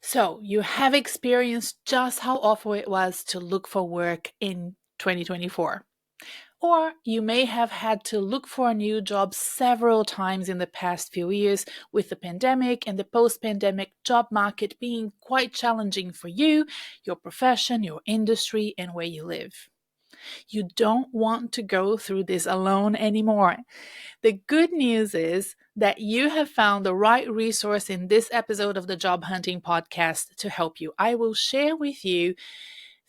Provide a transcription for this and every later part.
So, you have experienced just how awful it was to look for work in 2024. Or you may have had to look for a new job several times in the past few years, with the pandemic and the post pandemic job market being quite challenging for you, your profession, your industry, and where you live. You don't want to go through this alone anymore. The good news is that you have found the right resource in this episode of the Job Hunting Podcast to help you. I will share with you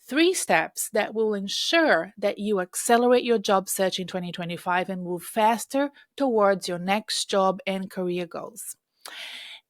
3 steps that will ensure that you accelerate your job search in 2025 and move faster towards your next job and career goals.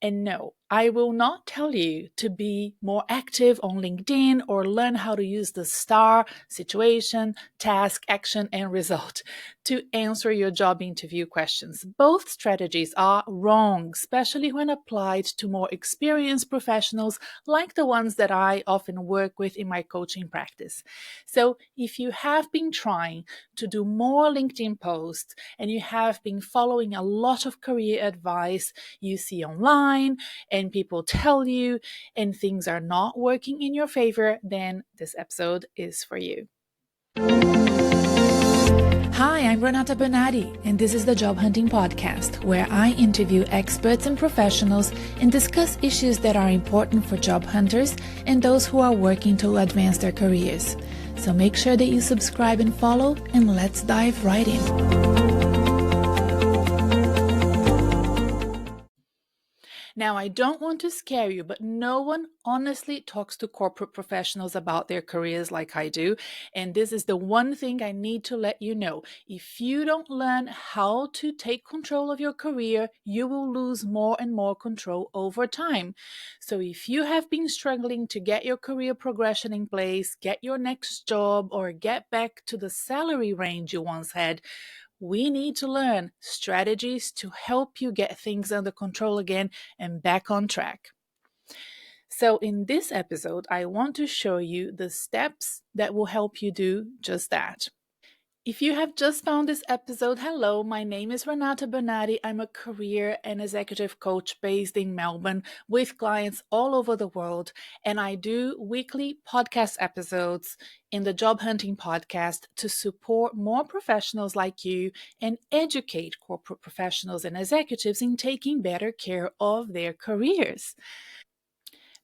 And no, I will not tell you to be more active on LinkedIn or learn how to use the STAR situation, task, action, and result to answer your job interview questions. Both strategies are wrong, especially when applied to more experienced professionals like the ones that I often work with in my coaching practice. So if you have been trying to do more LinkedIn posts and you have been following a lot of career advice you see online and people tell you and things are not working in your favor, then this episode is for you. Hi, I'm Renata Bernarde, and this is the Job Hunting Podcast, where I interview experts and professionals and discuss issues that are important for job hunters and those who are working to advance their careers. So make sure that you subscribe and follow, and let's dive right in. Now, I don't want to scare you, but no one honestly talks to corporate professionals about their careers like I do. And this is the one thing I need to let you know. If you don't learn how to take control of your career, you will lose more and more control over time. So if you have been struggling to get your career progression in place, get your next job, or get back to the salary range you once had, we need to learn strategies to help you get things under control again and back on track. So, in this episode, I want to show you the steps that will help you do just that. If you have just found this episode, hello, my name is Renata Bernarde. I'm a career and executive coach based in Melbourne with clients all over the world, and I do weekly podcast episodes in the Job Hunting Podcast to support more professionals like you and educate corporate professionals and executives in taking better care of their careers.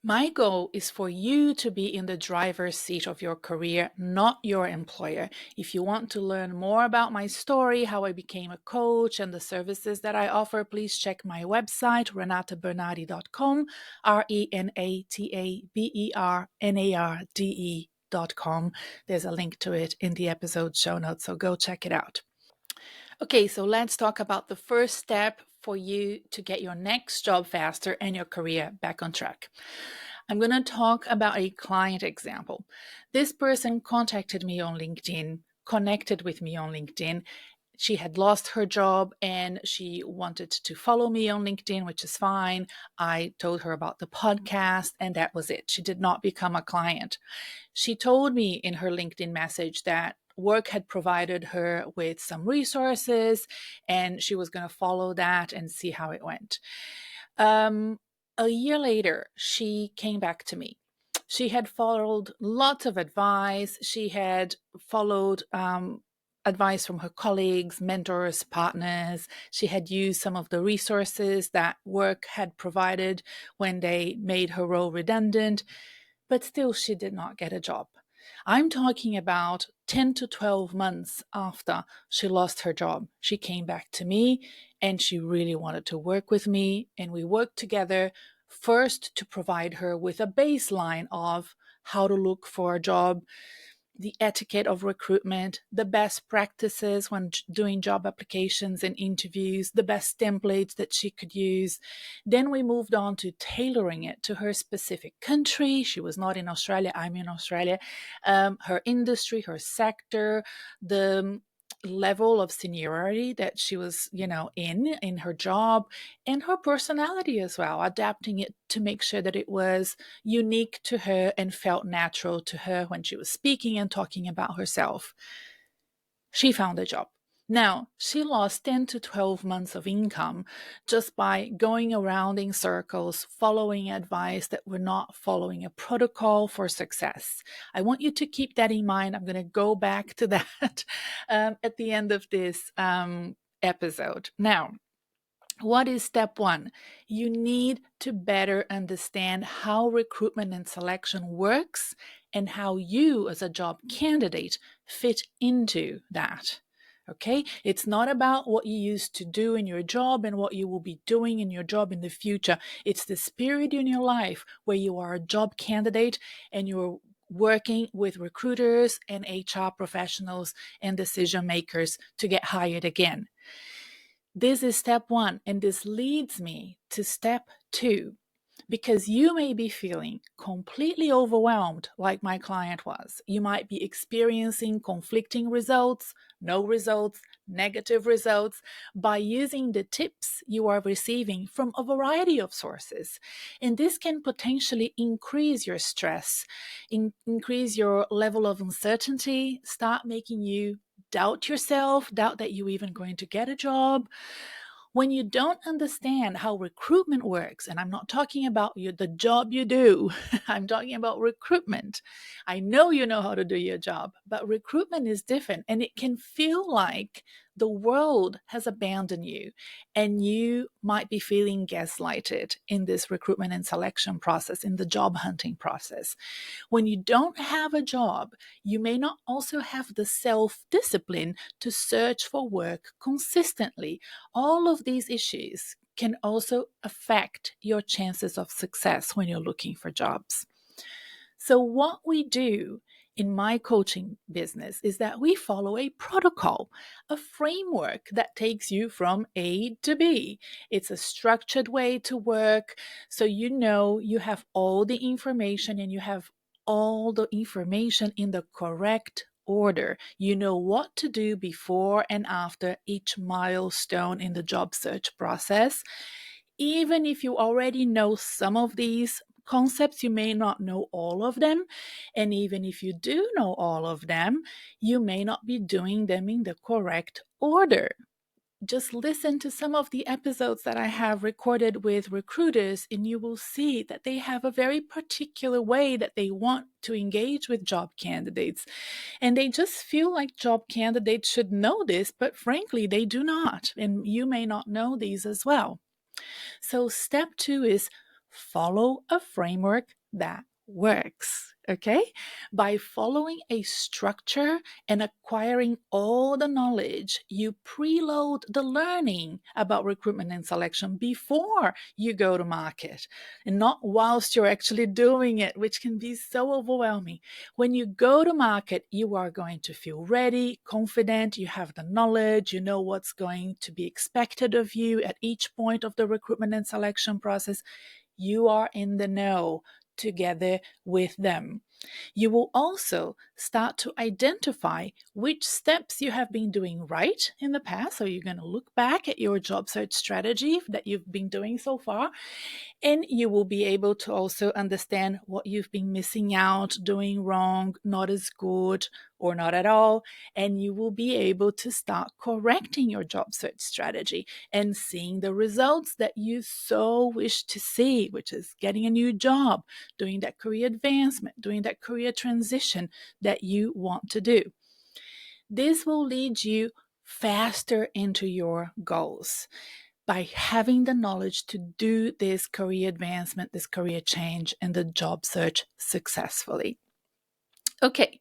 My goal is for you to be in the driver's seat of your career, not your employer. If you want to learn more about my story, how I became a coach, and the services that I offer, please check my website, renatabernarde.com, RENATABERNARDE.com. There's a link to it in the episode show notes, so go check it out. Okay, so let's talk about the first step for you to get your next job faster and your career back on track. I'm going to talk about a client example. This person contacted me on LinkedIn, connected with me on LinkedIn. She had lost her job and she wanted to follow me on LinkedIn, which is fine. I told her about the podcast and that was it. She did not become a client. She told me in her LinkedIn message that work had provided her with some resources and she was going to follow that and see how it went. A year later, she came back to me. She had followed lots of advice. She had followed advice from her colleagues, mentors, partners. She had used some of the resources that work had provided when they made her role redundant, but still she did not get a job. I'm talking about 10 to 12 months after she lost her job. She came back to me and she really wanted to work with me. And we worked together first to provide her with a baseline of how to look for a job, the etiquette of recruitment, the best practices when doing job applications and interviews, the best templates that she could use. Then we moved on to tailoring it to her specific country. She was not in Australia, I'm in Australia. Her industry, her sector, the level of seniority that she was, in her job, and her personality as well, adapting it to make sure that it was unique to her and felt natural to her when she was speaking and talking about herself. She found a job. Now, she lost 10 to 12 months of income just by going around in circles, following advice that were not following a protocol for success. I want you to keep that in mind. I'm going to go back to that at the end of this episode. Now, what is step one? You need to better understand how recruitment and selection works and how you, as a job candidate, fit into that. Okay? It's not about what you used to do in your job and what you will be doing in your job in the future. It's the spirit in your life where you are a job candidate and you're working with recruiters and HR professionals and decision makers to get hired again. This is step one, and this leads me to step two, because you may be feeling completely overwhelmed like my client was. You might be experiencing conflicting results, no results, negative results by using the tips you are receiving from a variety of sources. And this can potentially increase your stress, increase your level of uncertainty, start making you doubt yourself, doubt that you're even going to get a job. When you don't understand how recruitment works, and I'm not talking about the job you do, I'm talking about recruitment. I know you know how to do your job, but recruitment is different, and it can feel like the world has abandoned you, and you might be feeling gaslighted in this recruitment and selection process, in the job hunting process. When you don't have a job, you may not also have the self-discipline to search for work consistently. All of these issues can also affect your chances of success when you're looking for jobs. So, what we do in my coaching business is that we follow a protocol, a framework that takes you from A to B. It's a structured way to work, so you know you have all the information and you have all the information in the correct order. You know what to do before and after each milestone in the job search process. Even if you already know some of these concepts, you may not know all of them. And even if you do know all of them, you may not be doing them in the correct order. Just listen to some of the episodes that I have recorded with recruiters, and you will see that they have a very particular way that they want to engage with job candidates. And they just feel like job candidates should know this, but frankly, they do not. And you may not know these as well. So, step two is follow a framework that works. Okay? By following a structure and acquiring all the knowledge, you preload the learning about recruitment and selection before you go to market, and not whilst you're actually doing it, which can be so overwhelming. When you go to market, you are going to feel ready, confident, you have the knowledge, you know what's going to be expected of you at each point of the recruitment and selection process. You are in the know together with them. You will also start to identify which steps you have been doing right in the past. So you're going to look back at your job search strategy that you've been doing so far, and you will be able to also understand what you've been missing out, doing wrong, not as good, or not at all. And you will be able to start correcting your job search strategy and seeing the results that you so wish to see, which is getting a new job, doing that career advancement, doing that career transition that you want to do. This will lead you faster into your goals by having the knowledge to do this career advancement, this career change, and the job search successfully. Okay,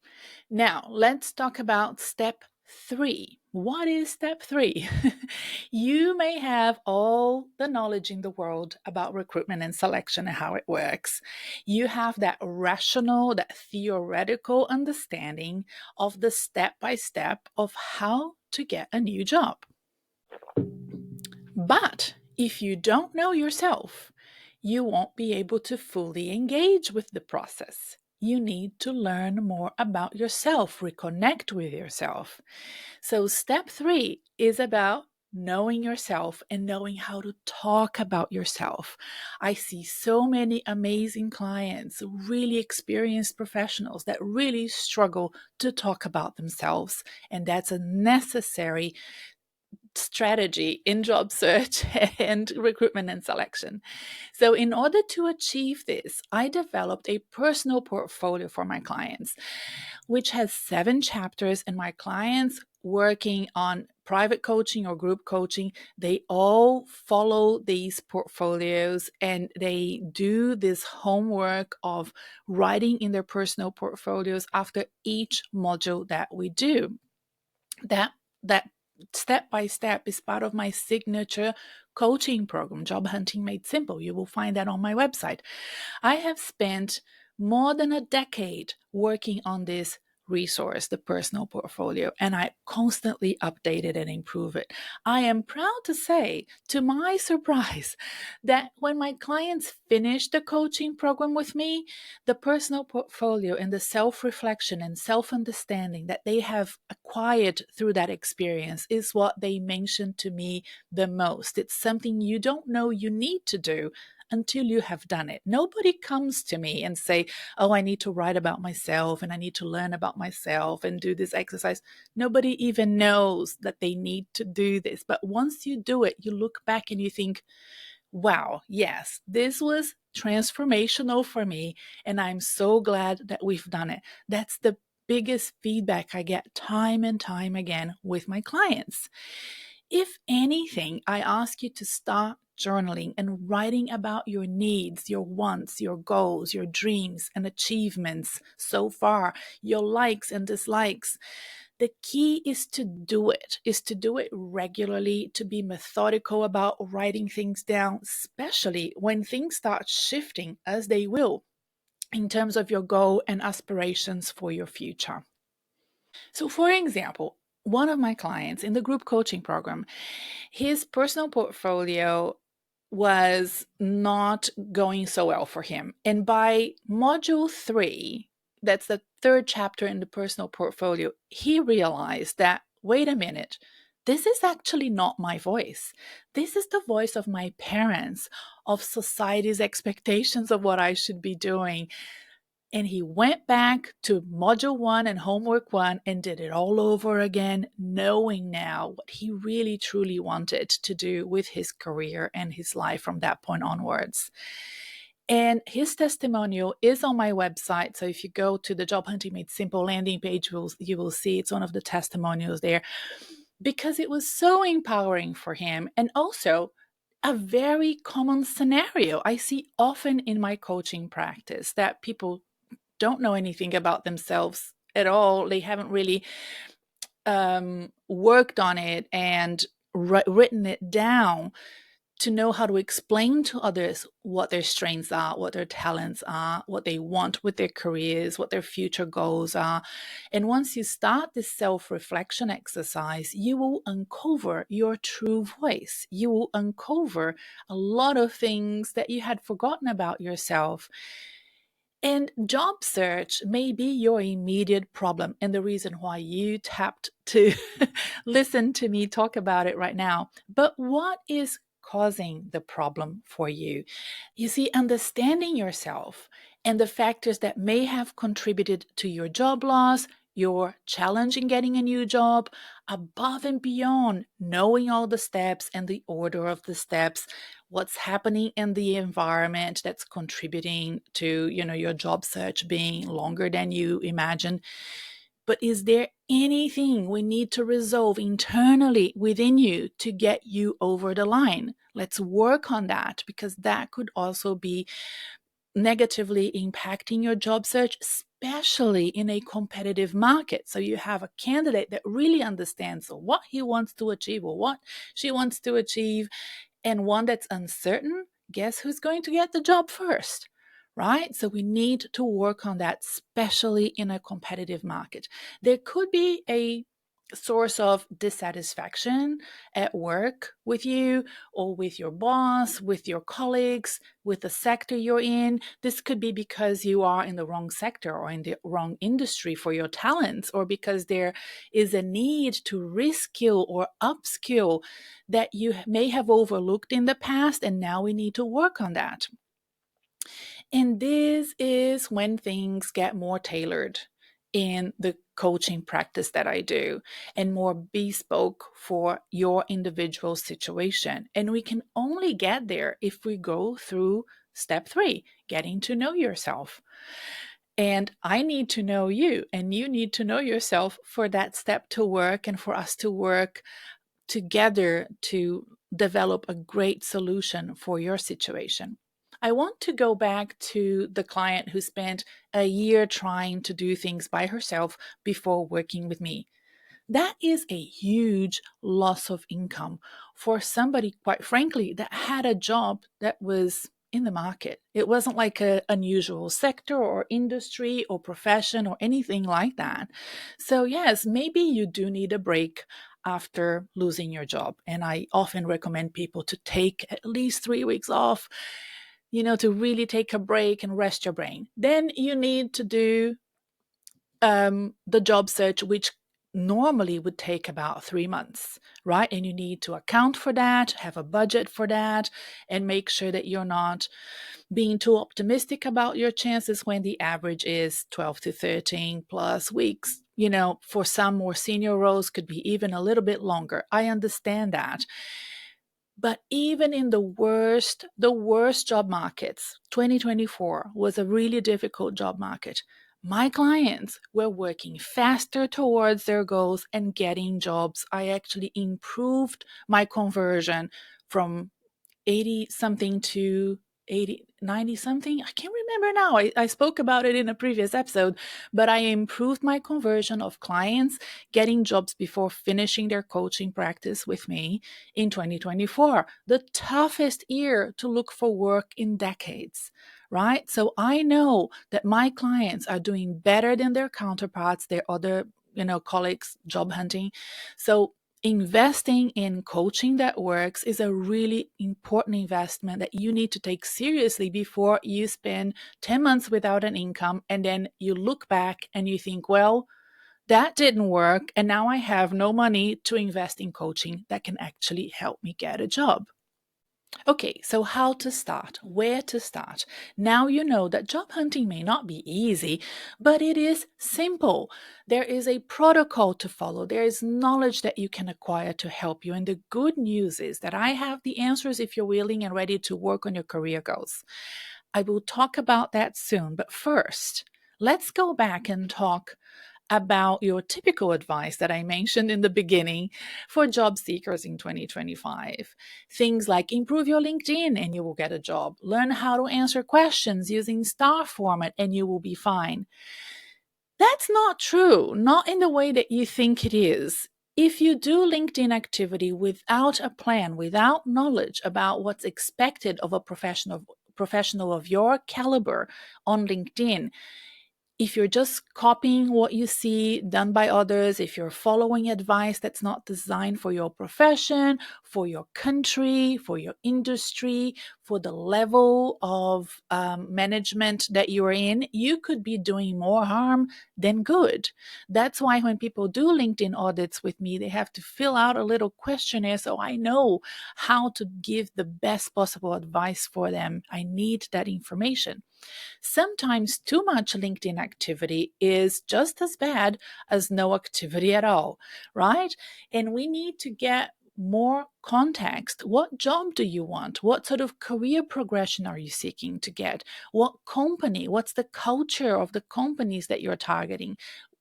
now let's talk about step three. What is step three? You may have all the knowledge in the world about recruitment and selection and how it works. You have that rational, that theoretical understanding of the step by step of how to get a new job. But if you don't know yourself, you won't be able to fully engage with the process. You need to learn more about yourself, reconnect with yourself. So, step three is about knowing yourself and knowing how to talk about yourself. I see so many amazing clients, really experienced professionals that really struggle to talk about themselves. And that's a necessary strategy in job search and recruitment and selection. So, in order to achieve this, I developed a personal portfolio for my clients, which has 7 chapters. And my clients working on private coaching or group coaching, they all follow these portfolios and they do this homework of writing in their personal portfolios after each module that we do. That step by step is part of my signature coaching program, Job Hunting Made Simple. You will find that on my website. I have spent more than a decade working on this resource, the personal portfolio, and I constantly update it and improve it. I am proud to say, to my surprise, that when my clients finish the coaching program with me, the personal portfolio and the self-reflection and self-understanding that they have acquired through that experience is what they mention to me the most. It's something you don't know you need to do until you have done it. Nobody comes to me and say, "Oh, I need to write about myself and I need to learn about myself and do this exercise." Nobody even knows that they need to do this. But once you do it, you look back and you think, wow, yes, this was transformational for me. And I'm so glad that we've done it. That's the biggest feedback I get time and time again with my clients. If anything, I ask you to start journaling and writing about your needs, your wants, your goals, your dreams and achievements so far, your likes and dislikes. The key is to do it regularly, to be methodical about writing things down, especially when things start shifting, as they will, in terms of your goal and aspirations for your future. So, for example, one of my clients in the group coaching program, his personal portfolio was not going so well for him. And by module 3, that's the third chapter in the personal portfolio, he realized that, wait a minute, this is actually not my voice. This is the voice of my parents, of society's expectations of what I should be doing. And he went back to module 1 and homework 1 and did it all over again, knowing now what he really truly wanted to do with his career and his life from that point onwards. And his testimonial is on my website. So if you go to the Job Hunting Made Simple landing page, you will see it's one of the testimonials there, because it was so empowering for him. And also a very common scenario I see often in my coaching practice, that people don't know anything about themselves at all. They haven't really worked on it and written it down to know how to explain to others what their strengths are, what their talents are, what they want with their careers, what their future goals are. And once you start this self-reflection exercise, you will uncover your true voice. You will uncover a lot of things that you had forgotten about yourself. And job search may be your immediate problem and the reason why you tapped to listen to me talk about it right now. But what is causing the problem for you? You see, understanding yourself and the factors that may have contributed to your job loss, your challenge in getting a new job, above and beyond knowing all the steps and the order of the steps, what's happening in the environment that's contributing to, your job search being longer than you imagined. But is there anything we need to resolve internally within you to get you over the line? Let's work on that, because that could also be negatively impacting your job search, especially in a competitive market. So you have a candidate that really understands what he wants to achieve or what she wants to achieve, and one that's uncertain. Guess who's going to get the job first? Right? So we need to work on that, especially in a competitive market. There could be a source of dissatisfaction at work with you or with your boss, with your colleagues, with the sector you're in. This could be because you are in the wrong sector or in the wrong industry for your talents, or because there is a need to reskill or upskill that you may have overlooked in the past, and now we need to work on that. And this is when things get more tailored in the coaching practice that I do, and more bespoke for your individual situation. And we can only get there if we go through step 3, getting to know yourself. And I need to know you, and you need to know yourself for that step to work, and for us to work together to develop a great solution for your situation. I want to go back to the client who spent a year trying to do things by herself before working with me. That is a huge loss of income for somebody, quite frankly, that had a job that was in the market. It wasn't like an unusual sector or industry or profession or anything like that. So, yes, maybe you do need a break after losing your job. And I often recommend people to take at least 3 weeks off, to really take a break and rest your brain. Then you need to do the job search, which normally would take about 3 months, right? And you need to account for that, have a budget for that, and make sure that you're not being too optimistic about your chances when the average is 12 to 13 plus weeks. For some more senior roles, could be even a little bit longer. I understand that. But even in the worst job markets, 2024 was a really difficult job market. My clients were working faster towards their goals and getting jobs. I actually improved my conversion from 80 something to 80, 90 something. I can't remember now. I spoke about it in a previous episode, but I improved my conversion of clients getting jobs before finishing their coaching practice with me in 2024, the toughest year to look for work in decades, right? So I know that my clients are doing better than their counterparts, their other colleagues job hunting. So investing in coaching that works is a really important investment that you need to take seriously before you spend 10 months without an income, and then you look back and you think, well, that didn't work, and now I have no money to invest in coaching that can actually help me get a job. Okay, so how to start? Where to start? Now you know that job hunting may not be easy, but it is simple. There is a protocol to follow. There is knowledge that you can acquire to help you. And the good news is that I have the answers if you're willing and ready to work on your career goals. I will talk about that soon. But first, let's go back and talk about your typical advice that I mentioned in the beginning for job seekers in 2025. Things like improve your LinkedIn and you will get a job. Learn how to answer questions using star format and you will be fine. That's not true, not in the way that you think it is. If you do LinkedIn activity without a plan, without knowledge about what's expected of a professional of your caliber on LinkedIn, if you're just copying what you see done by others, if you're following advice that's not designed for your profession, for your country, for your industry, for the level of management that you're in, you could be doing more harm than good. That's why when people do LinkedIn audits with me, they have to fill out a little questionnaire so I know how to give the best possible advice for them. I need that information. Sometimes too much LinkedIn activity is just as bad as no activity at all, right? And we need to get more context. What job do you want? What sort of career progression are you seeking to get? What company? What's the culture of the companies that you're targeting?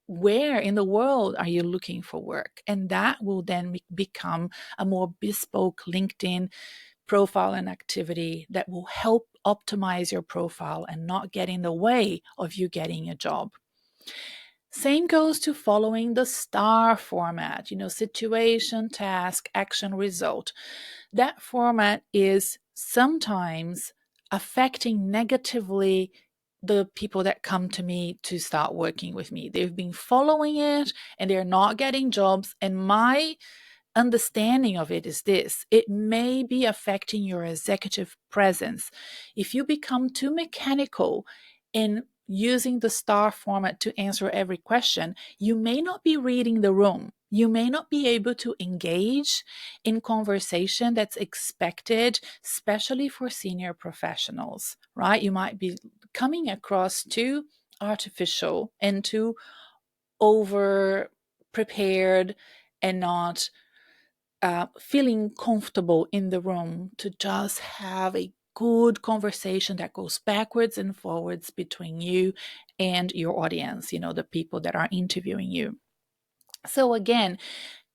Where in the world are you looking for work? And that will then become a more bespoke LinkedIn profile and activity that will help optimize your profile and not get in the way of you getting a job. Same goes to following the STAR format, situation, task, action, result. That format is sometimes affecting negatively the people that come to me to start working with me. They've been following it and they're not getting jobs. And my understanding of it is this: it may be affecting your executive presence. If you become too mechanical in using the star format to answer every question, you may not be reading the room. You may not be able to engage in conversation that's expected, especially for senior professionals, right? You might be coming across too artificial and too over prepared and not feeling comfortable in the room to just have a good conversation that goes backwards and forwards between you and your audience, the people that are interviewing you. So, again,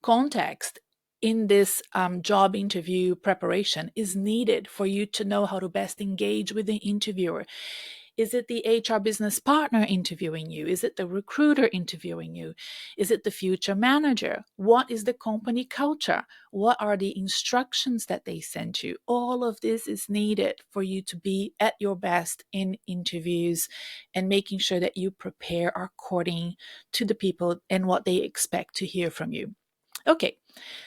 context in this job interview preparation is needed for you to know how to best engage with the interviewer. Is it the HR business partner interviewing you? Is it the recruiter interviewing you? Is it the future manager? What is the company culture? What are the instructions that they sent you? All of this is needed for you to be at your best in interviews and making sure that you prepare according to the people and what they expect to hear from you. Okay,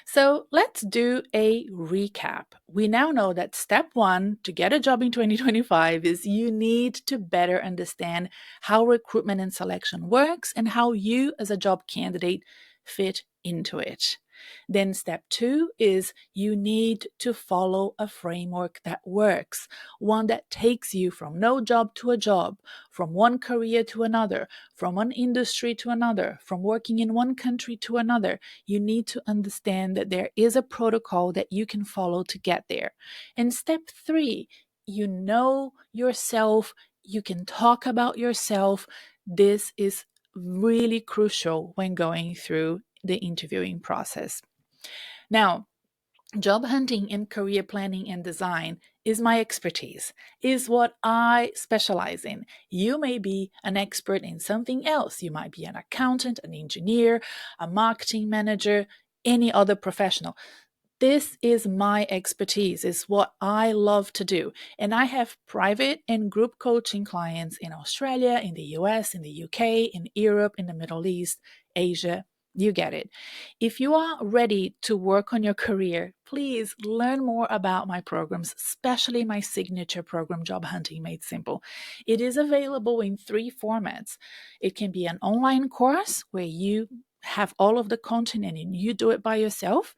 so let's do a recap. We now know that step one to get a job in 2025 is you need to better understand how recruitment and selection works and how you as a job candidate fit into it. Then step two is you need to follow a framework that works, one that takes you from no job to a job, from one career to another, from one industry to another, from working in one country to another. You need to understand that there is a protocol that you can follow to get there. And step three, you know yourself, you can talk about yourself. This is really crucial when going through the interviewing process. Now, job hunting and career planning and design is my expertise, is what I specialize in. You may be an expert in something else. You might be an accountant, an engineer, a marketing manager, any other professional. This is my expertise, is what I love to do. And I have private and group coaching clients in Australia, in the US, in the UK, in Europe, in the Middle East, Asia. You get it. If you are ready to work on your career, please learn more about my programs, especially my signature program, Job Hunting Made Simple. It is available in 3 formats. It can be an online course where you have all of the content and you do it by yourself.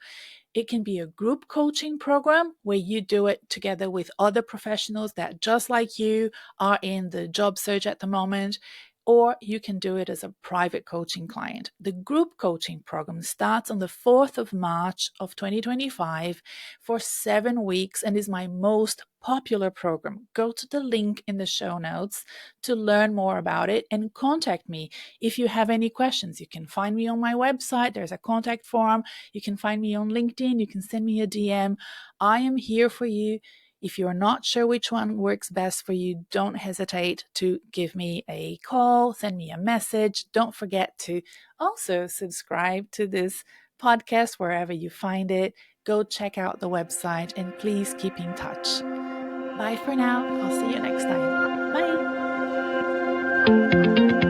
It can be a group coaching program where you do it together with other professionals that, just like you, are in the job search at the moment. Or you can do it as a private coaching client. The group coaching program starts on the 4th of March of 2025 for 7 weeks and is my most popular program. Go to the link in the show notes to learn more about it and contact me if you have any questions. You can find me on my website. There's a contact form. You can find me on LinkedIn. You can send me a DM. I am here for you. If you're not sure which one works best for you, don't hesitate to give me a call, send me a message. Don't forget to also subscribe to this podcast wherever you find it. Go check out the website and please keep in touch. Bye for now. I'll see you next time. Bye.